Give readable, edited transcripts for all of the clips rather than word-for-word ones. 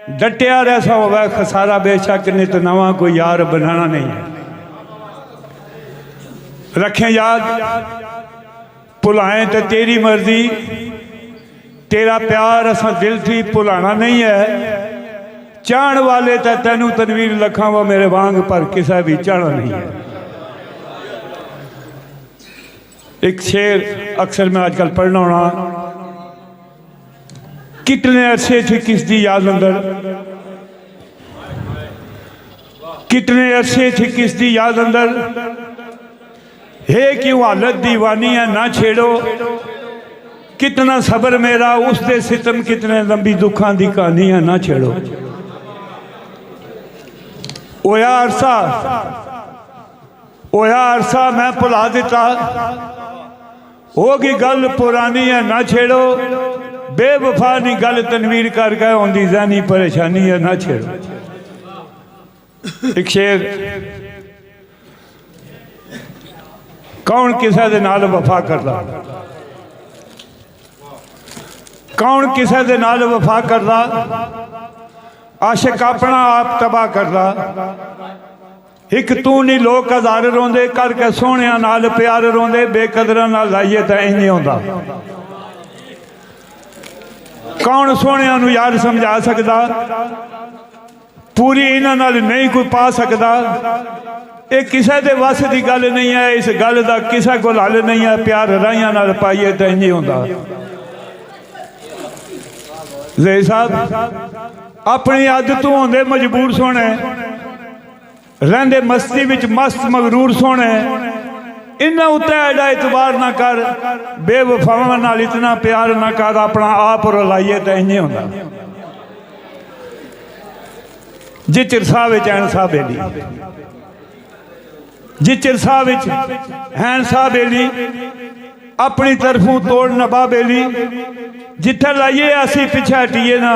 डटिया रैसा होवे खसारा बेशक नित नवा कोई यार बनाना नहीं है। रखें याद भुलाएं तो तेरी मर्जी, तेरा प्यार असा दिल थी भुलाना नहीं है। चाहण वाले तो तेनू तनवीर लखा वो मेरे वांग पर किसा भी चाहना नहीं है। एक शेर अक्सर मैं आजकल पढ़ना होना, कितने अरसे थी किसदी याद अंदर, कितने अरसे थी किसदी याद अंदर, हे क्यों हालत दीवानी है ना छेड़ो, कितना सबर मेरा उस दे सितम, कितने लंबी दुखों की कहानी है ना छेड़ो। ओया अरसा मैं भुला दिता, होगी गल पुरानी है ना छेड़ो, बेवफा नी गल तनवीर कर गए आंदी ज़हनी परेशानी है ना छेड़ो। एक शेर, कौन किसी दे नाल वफा करदा, कौन किसी दे नाल वफा करदा, आशिक अपना आप तबाह करदा। एक तू नहीं लोग हज़ार रोंदे, करके सोहणिया नाल प्यार रोंदे, बेकदरां नाल लाइए तो इंज नहीं होंदा। कौन सोहणिया नूं यार समझा सकदा, पूरी इन्हां नाल नहीं कोई पा सकदा। ये किसी दे वस की गल नहीं है, इस गल का किसी को हल नहीं है। प्यार राहियां नाल पाइए तो इंज ही होंदा। ज़ई साहब अपनी आदतों होंदे मजबूर सोने, रहंदे मस्ती विच मस्त मगरूर सोने, इन्ना उत्ते एडा इतबार ना कर, बेवफावां नाल इतना प्यार ना कर, अपना आप रुलाइए तो इंज ही होंदा। जे चिरसा विच ऐन सा बेली, जे चिरसा विच हैन सा बेली, अपनी तरफों तोड़ नबा बेली, जिथे लाइए असी पिछे हटीए ना,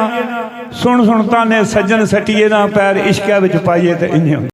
सुन सुनता ने सज्जन सटीए ना, पैर इश्क विच पाइए तो इंज